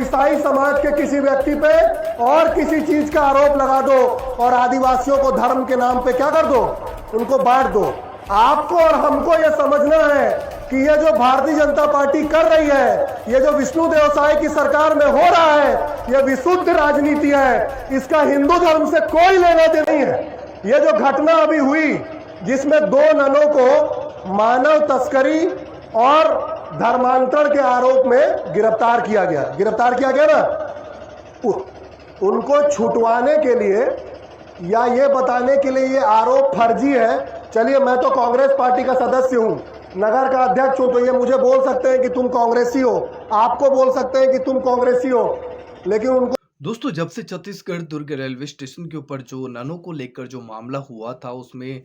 ईसाई समाज के किसी व्यक्ति पे और किसी चीज का आरोप लगा दो और आदिवासियों को धर्म के नाम पे क्या कर दो, उनको बांट दो। आपको और हमको ये समझना है कि ये जो भारतीय जनता पार्टी कर रही है, ये जो विष्णु देव साय की सरकार में हो रहा है, ये विशुद्ध राजनीति है। इसका हिंदू धर्म से कोई लेना देना नहीं है। ये जो घटना अभी हुई जिसमें 2 ननों को मानव तस्करी और धर्मांतरण के आरोप में गिरफ्तार किया गया ना, उनको छुटवाने के लिए या ये बताने के लिए ये आरोप फर्जी है। चलिए, मैं तो कांग्रेस पार्टी का सदस्य हूं, नगर का अध्यक्ष हूं, तो ये मुझे बोल सकते हैं कि तुम कांग्रेसी हो, आपको बोल सकते हैं कि तुम कांग्रेसी हो, लेकिन उनको दोस्तों, जब से छत्तीसगढ़ दुर्ग रेलवे स्टेशन के ऊपर जो ननों को लेकर जो मामला हुआ था, उसमें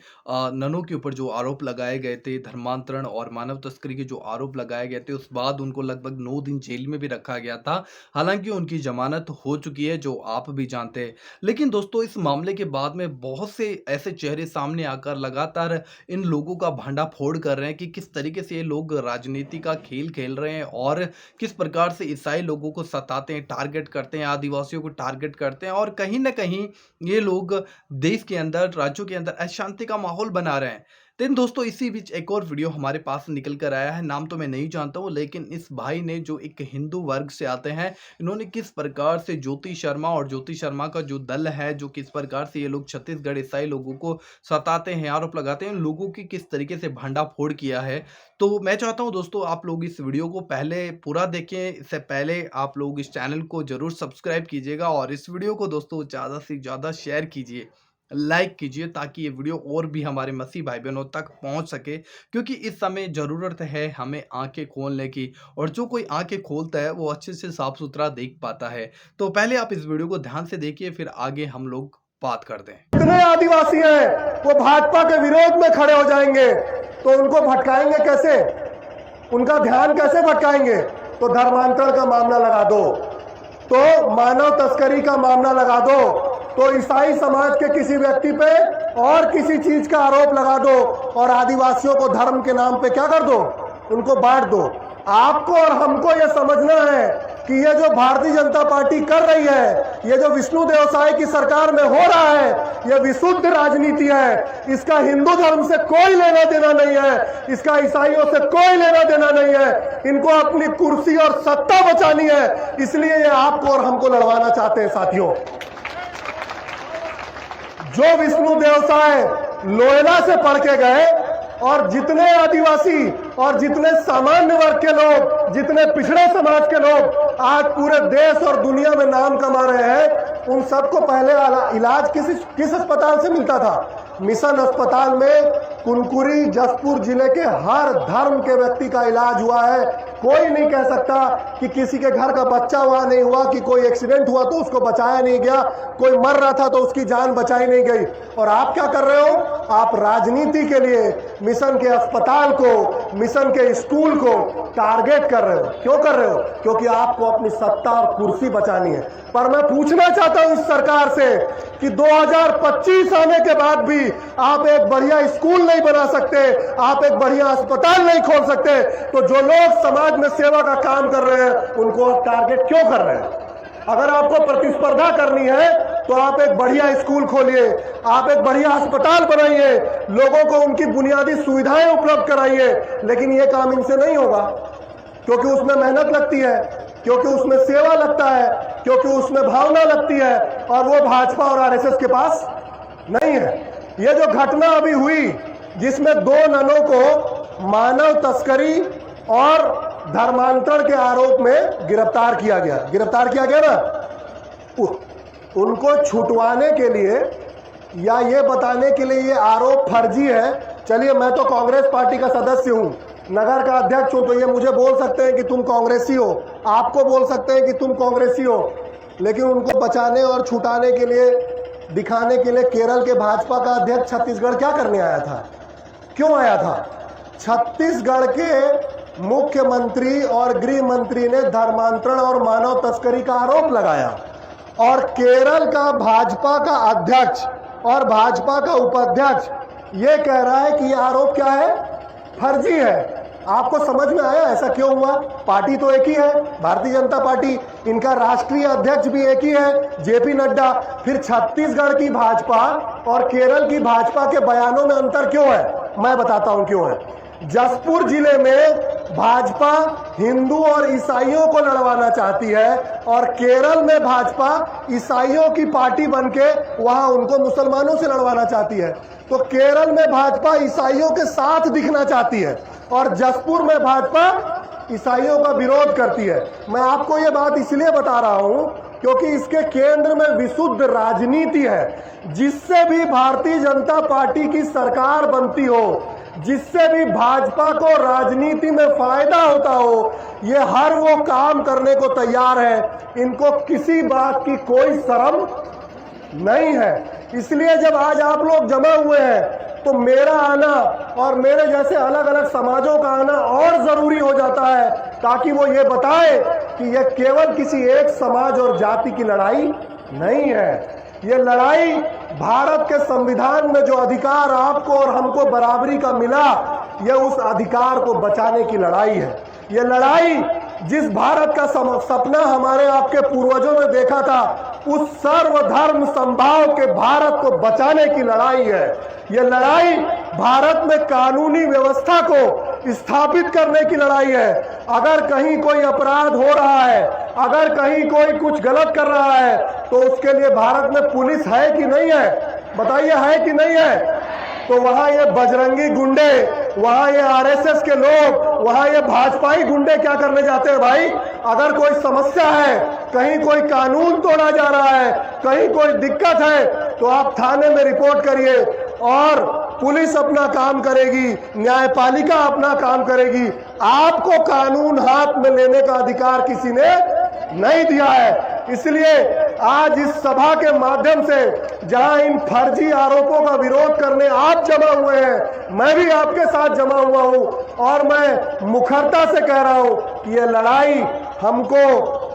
ननों के ऊपर जो आरोप लगाए गए थे, धर्मांतरण और मानव तस्करी के जो आरोप लगाए गए थे, उस बाद उनको लगभग 9 दिन जेल में भी रखा गया था। हालांकि उनकी जमानत हो चुकी है, जो आप भी जानते हैं। लेकिन दोस्तों, इस मामले के बाद में बहुत से ऐसे चेहरे सामने आकर लगातार इन लोगों का भंडाफोड़ कर रहे हैं कि किस तरीके से ये लोग राजनीति का खेल खेल रहे हैं और किस प्रकार से ईसाई लोगों को सताते हैं, टारगेट करते हैं, आदिवासियों को टारगेट करते हैं और कहीं ना कहीं ये लोग देश के अंदर, राज्यों के अंदर अशांति का माहौल बना रहे हैं। लेकिन दोस्तों, इसी बीच एक और वीडियो हमारे पास निकल कर आया है। नाम तो मैं नहीं जानता हूँ, लेकिन इस भाई ने, जो एक हिंदू वर्ग से आते हैं, इन्होंने किस प्रकार से ज्योति शर्मा और ज्योति शर्मा का जो दल है, जो किस प्रकार से ये लोग छत्तीसगढ़ ईसाई लोगों को सताते हैं, आरोप लगाते हैं, इन लोगों की किस तरीके से भंडाफोड़ किया है। तो मैं चाहता हूं दोस्तों, आप लोग इस वीडियो को पहले पूरा देखें। इससे पहले आप लोग इस चैनल को जरूर सब्सक्राइब कीजिएगा और इस वीडियो को दोस्तों ज़्यादा से ज़्यादा शेयर कीजिए, लाइक कीजिए, ताकि ये वीडियो और भी हमारे मसीह भाई बहनों तक पहुंच सके। क्योंकि इस समय ज़रूरत है हमें आंखें खोलने की, और जो कोई आंखें खोलता है वो अच्छे से साफ सुथरा देख पाता है। तो पहले आप इस वीडियो को ध्यान से देखिए, फिर आगे हम लोग बात करते हैं। कितने आदिवासी हैं वो भाजपा के विरोध में खड़े हो जाएंगे, तो उनको भटकाएंगे कैसे, उनका ध्यान कैसे भटकाएंगे? तो धर्मांतरण का मामला लगा दो, तो मानव तस्करी का मामला लगा दो, तो ईसाई समाज के किसी व्यक्ति पे और किसी चीज का आरोप लगा दो और आदिवासियों को धर्म के नाम पे क्या कर दो, उनको बांट दो। आपको और हमको ये समझना है कि ये जो भारतीय जनता पार्टी कर रही है, ये जो विष्णु देव साय की सरकार में हो रहा है, ये विशुद्ध राजनीति है। इसका हिंदू धर्म से कोई लेना देना नहीं है, इसका ईसाइयों से कोई लेना देना नहीं है। इनको अपनी कुर्सी और सत्ता बचानी है, इसलिए ये आपको और हमको लड़वाना चाहते हैं। साथियों, जो विष्णु देव साय लोयला से पढ़ के गए और जितने आदिवासी और जितने सामान्य वर्ग के लोग, जितने पिछड़े समाज के लोग आज पूरे देश और दुनिया में नाम कमा रहे हैं, उन सबको पहले इलाज किस अस्पताल से मिलता था? मिशन अस्पताल में कुनकुरी जसपुर जिले के हर धर्म के व्यक्ति का इलाज हुआ है। कोई नहीं कह सकता कि किसी के घर का बच्चा वहां नहीं हुआ, कि कोई एक्सीडेंट हुआ तो उसको बचाया नहीं गया, कोई मर रहा था तो उसकी जान बचाई नहीं गई। और आप क्या कर रहे हो? आप राजनीति के लिए मिशन के अस्पताल को, मिशन के स्कूल को टारगेट कर रहे हो। क्यों कर रहे हो? क्योंकि आपको अपनी सत्ता और कुर्सी बचानी है। पर मैं पूछना चाहता हूं इस सरकार से कि 2025 आने के बाद भी आप एक बढ़िया स्कूल नहीं बना सकते, आप एक बढ़िया अस्पताल नहीं खोल सकते, तो जो लोग समाज में सेवा का काम कर रहे हैं उनको टारगेट क्यों कर रहे हैं? अगर आपको प्रतिस्पर्धा करनी है तो आप एक बढ़िया स्कूल खोलिए, आप एक बढ़िया अस्पताल बनाइए, लोगों को उनकी बुनियादी सुविधाएं उपलब्ध कराइए। लेकिन ये काम इनसे नहीं होगा, क्योंकि उसमें मेहनत लगती है, क्योंकि उसमें सेवा लगता है, क्योंकि उसमें भावना लगती है, और वो भाजपा और आरएसएस के पास नहीं है। ये जो घटना अभी हुई जिसमें 2 ननों को मानव तस्करी और धर्मांतरण के आरोप में गिरफ्तार किया गया ना, उनको छुटवाने के लिए या ये बताने के लिए ये आरोप फर्जी है। चलिए, मैं तो कांग्रेस पार्टी का सदस्य हूं, नगर का अध्यक्ष हूं, तो ये मुझे बोल सकते हैं कि तुम कांग्रेसी हो, आपको बोल सकते हैं कि तुम कांग्रेसी हो, लेकिन उनको बचाने और छुटाने के लिए, दिखाने के लिए केरल के भाजपा का अध्यक्ष छत्तीसगढ़ क्या करने आया था? क्यों आया था? छत्तीसगढ़ के मुख्यमंत्री और गृह मंत्री ने धर्मांतरण और मानव तस्करी का आरोप लगाया, और केरल का भाजपा का अध्यक्ष और भाजपा का उपाध्यक्ष ये कह रहा है कि ये आरोप क्या है? फर्जी है। आपको समझ में आया ऐसा क्यों हुआ? पार्टी तो एक ही है, भारतीय जनता पार्टी, इनका राष्ट्रीय अध्यक्ष भी एक ही है, जेपी नड्डा। फिर छत्तीसगढ़ की भाजपा और केरल की भाजपा के बयानों में अंतर क्यों है? मैं बताता हूं क्यों है। जसपुर जिले में भाजपा हिंदू और ईसाइयों को लड़वाना चाहती है और केरल में भाजपा ईसाइयों की पार्टी बनके वहां उनको मुसलमानों से लड़वाना चाहती है। तो केरल में भाजपा ईसाइयों के साथ दिखना चाहती है और जसपुर में भाजपा ईसाइयों का विरोध करती है। मैं आपको ये बात इसलिए बता रहा हूं क्योंकि इसके केंद्र में विशुद्ध राजनीति है। जिससे भी भारतीय जनता पार्टी की सरकार बनती हो, जिससे भी भाजपा को राजनीति में फायदा होता हो, ये हर वो काम करने को तैयार है। इनको किसी बात की कोई शर्म नहीं है। इसलिए जब आज आप लोग जमा हुए हैं तो मेरा आना और मेरे जैसे अलग अलग समाजों का आना और जरूरी हो जाता है, ताकि वो ये बताए कि यह केवल किसी एक समाज और जाति की लड़ाई नहीं है। ये लड़ाई भारत के संविधान में जो अधिकार आपको और हमको बराबरी का मिला, यह उस अधिकार को बचाने की लड़ाई है। ये लड़ाई जिस भारत का सपना हमारे आपके पूर्वजों ने देखा था, उस सर्वधर्म संभाव के भारत को बचाने की लड़ाई है। ये लड़ाई भारत में कानूनी व्यवस्था को स्थापित करने की लड़ाई है। अगर कहीं कोई अपराध हो रहा है, अगर कहीं कोई कुछ गलत कर रहा है, तो उसके लिए भारत में पुलिस है कि नहीं है? बताइए, है कि नहीं है? तो वहां ये बजरंगी गुंडे, वहां ये आरएसएस के लोग, वहां ये भाजपाई गुंडे क्या करने जाते हैं भाई? अगर कोई समस्या है, कहीं कोई कानून तोड़ा जा रहा है, कहीं कोई दिक्कत है, तो आप थाने में रिपोर्ट करिए और पुलिस अपना काम करेगी, न्यायपालिका अपना काम करेगी। आपको कानून हाथ में लेने का अधिकार किसी ने नहीं दिया है। इसलिए आज इस सभा के माध्यम से जहां इन फर्जी आरोपों का विरोध करने आप जमा हुए हैं, मैं भी आपके साथ जमा हुआ हूं और मैं मुखरता से कह रहा हूं कि यह लड़ाई हमको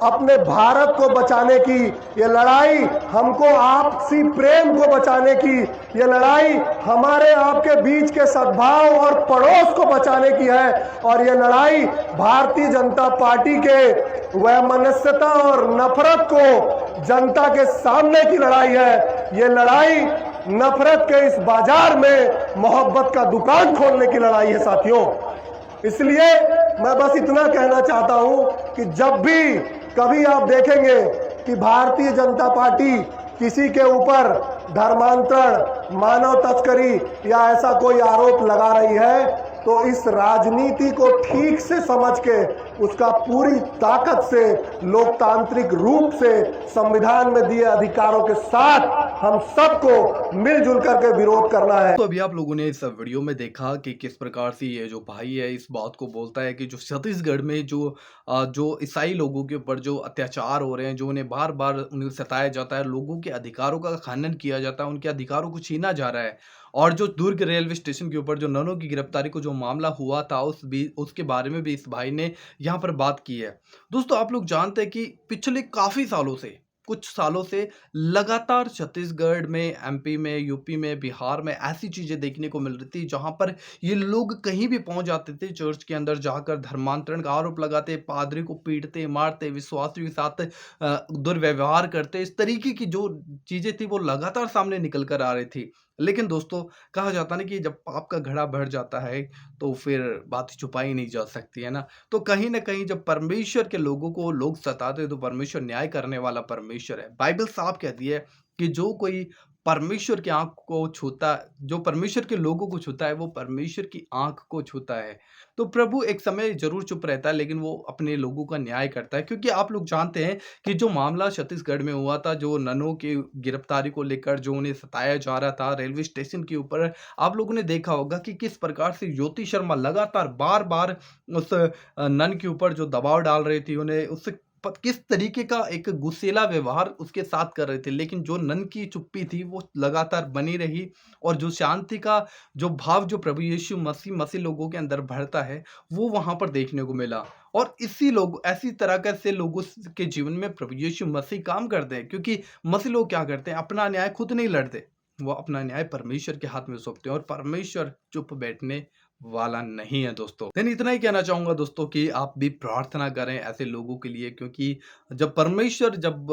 अपने भारत को बचाने की, ये लड़ाई हमको आपसी प्रेम को बचाने की, ये लड़ाई हमारे आपके बीच के सद्भाव और पड़ोस को बचाने की है। और ये लड़ाई भारतीय जनता पार्टी के वैमनस्यता और नफरत को जनता के सामने की लड़ाई है। ये लड़ाई नफरत के इस बाजार में मोहब्बत का दुकान खोलने की लड़ाई है साथियों। इसलिए मैं बस इतना कहना चाहता हूं कि जब भी कभी आप देखेंगे कि भारतीय जनता पार्टी किसी के ऊपर धर्मांतरण, मानव तस्करी या ऐसा कोई आरोप लगा रही है, तो इस राजनीति को ठीक से समझ के उसका पूरी ताकत से, लोकतांत्रिक रूप से, संविधान में दिए अधिकारों के साथ हम सबको मिलजुल करके विरोध करना है। तो अभी आप लोगों ने इस वीडियो में देखा कि किस प्रकार से ये जो भाई है इस बात को बोलता है कि जो छत्तीसगढ़ में जो ईसाई लोगों के ऊपर जो अत्याचार हो रहे हैं, जो उन्हें बार बार उन्हें सताया जाता है, लोगों के अधिकारों का खनन किया जाता है, उनके अधिकारों को छीना जा रहा है। और जो दुर्ग रेलवे स्टेशन के ऊपर जो ननों की गिरफ्तारी को जो मामला हुआ था, उसके बारे में भी इस भाई ने यहाँ पर बात की है। दोस्तों, आप लोग जानते हैं कि पिछले काफ़ी सालों से, कुछ सालों से लगातार छत्तीसगढ़ में, एमपी में, यूपी में, बिहार में ऐसी चीज़ें देखने को मिल रही थी जहाँ पर ये लोग कहीं भी पहुँच जाते थे, चर्च के अंदर जाकर धर्मांतरण का आरोप लगाते, पादरी को पीटते, मारते, विश्वासियों के साथ दुर्व्यवहार करते। इस तरीके की जो चीज़ें थी वो लगातार सामने निकल कर आ रही थी। लेकिन दोस्तों, कहा जाता ना कि जब पाप का घड़ा भर जाता है तो फिर बात छुपाई नहीं जा सकती, है ना? तो कहीं न कहीं जब परमेश्वर के लोगों को लोग सताते हैं तो परमेश्वर न्याय करने वाला परमेश्वर है। बाइबल साफ कहती है कि जो कोई परमेश्वर की आँख को छूता, जो परमेश्वर के लोगों को छूता है, वो परमेश्वर की आँख को छूता है। तो प्रभु एक समय ज़रूर चुप रहता है, लेकिन वो अपने लोगों का न्याय करता है। क्योंकि आप लोग जानते हैं कि जो मामला छत्तीसगढ़ में हुआ था, जो ननों की गिरफ्तारी को लेकर जो उन्हें सताया जा रहा था रेलवे स्टेशन के ऊपर, आप लोगों ने देखा होगा कि किस प्रकार से ज्योति शर्मा लगातार बार-बार उस नन के ऊपर जो दबाव डाल रही थी, उन्हें उससे किस तरीके का एक गुस्सेला व्यवहार उसके साथ कर रहे थे। लेकिन जो नन की चुप्पी थी वो लगातार बनी रही और जो शांति का जो भाव जो प्रभु यीशु मसीह लोगों के अंदर भरता है, वो वहाँ पर देखने को मिला। और ऐसी तरह का से लोगों के जीवन में प्रभु यीशु मसीह काम करते हैं, क्योंकि मसीह लोग क्या करते हैं, अपना न्याय खुद नहीं लड़ते, वो अपना न्याय परमेश्वर के हाथ में सौंपते हैं और परमेश्वर चुप बैठने वाला नहीं है दोस्तों। देन इतना ही कहना चाहूँगा दोस्तों कि आप भी प्रार्थना करें ऐसे लोगों के लिए, क्योंकि जब परमेश्वर जब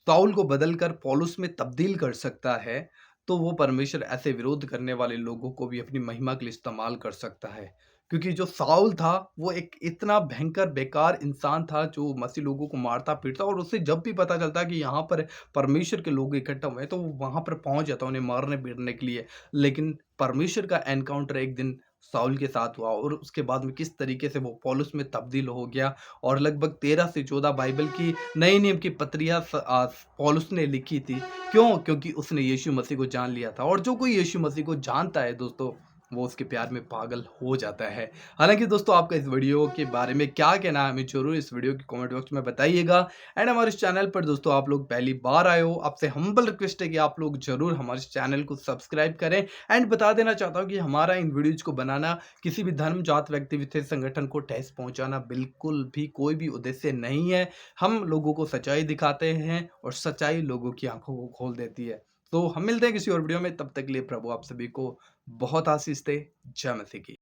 शाऊल को बदलकर पौलुस में तब्दील कर सकता है, तो वो परमेश्वर ऐसे विरोध करने वाले लोगों को भी अपनी महिमा के लिए इस्तेमाल कर सकता है। क्योंकि जो शाऊल था, वो एक इतना भयंकर बेकार इंसान था जो मसीह लोगों को मारता-पीटता, और उसे जब भी पता चलता कि यहाँ पर परमेश्वर के लोग इकट्ठा हुए हैं, तो वो वहाँ पर पहुँच जाता उन्हें मारने-पीटने के लिए। लेकिन परमेश्वर का एनकाउंटर एक दिन शाऊल के साथ हुआ, और उसके बाद में किस तरीके से वो पौलुस में तब्दील हो गया, और लगभग 13 से 14 बाइबल की नए नियम की पत्रियाँ पौलुस ने लिखी थी। क्यों? क्योंकि उसने यीशु मसीह को जान लिया था, और जो कोई यीशु मसीह को जानता है दोस्तों, वो उसके प्यार में पागल हो जाता है। हालाँकि दोस्तों, आपका इस वीडियो के बारे में क्या कहना है, हमें ज़रूर इस वीडियो के कमेंट बॉक्स में बताइएगा। एंड हमारे इस चैनल पर दोस्तों आप लोग पहली बार आए हो, आपसे हम्बल रिक्वेस्ट है कि आप लोग ज़रूर हमारे इस चैनल को सब्सक्राइब करें। एंड बता देना चाहता हूँ कि हमारा इन वीडियोज़ को बनाना किसी भी धर्म, जात, व्यक्ति, विशेष संगठन को ठेस पहुँचाना बिल्कुल भी कोई भी उद्देश्य नहीं है। हम लोगों को सच्चाई दिखाते हैं, और सच्चाई लोगों की आँखों को खोल देती है। तो हम मिलते हैं किसी और वीडियो में, तब तक के लिए प्रभु आप सभी को बहुत आशीष दे। जय मसीह की।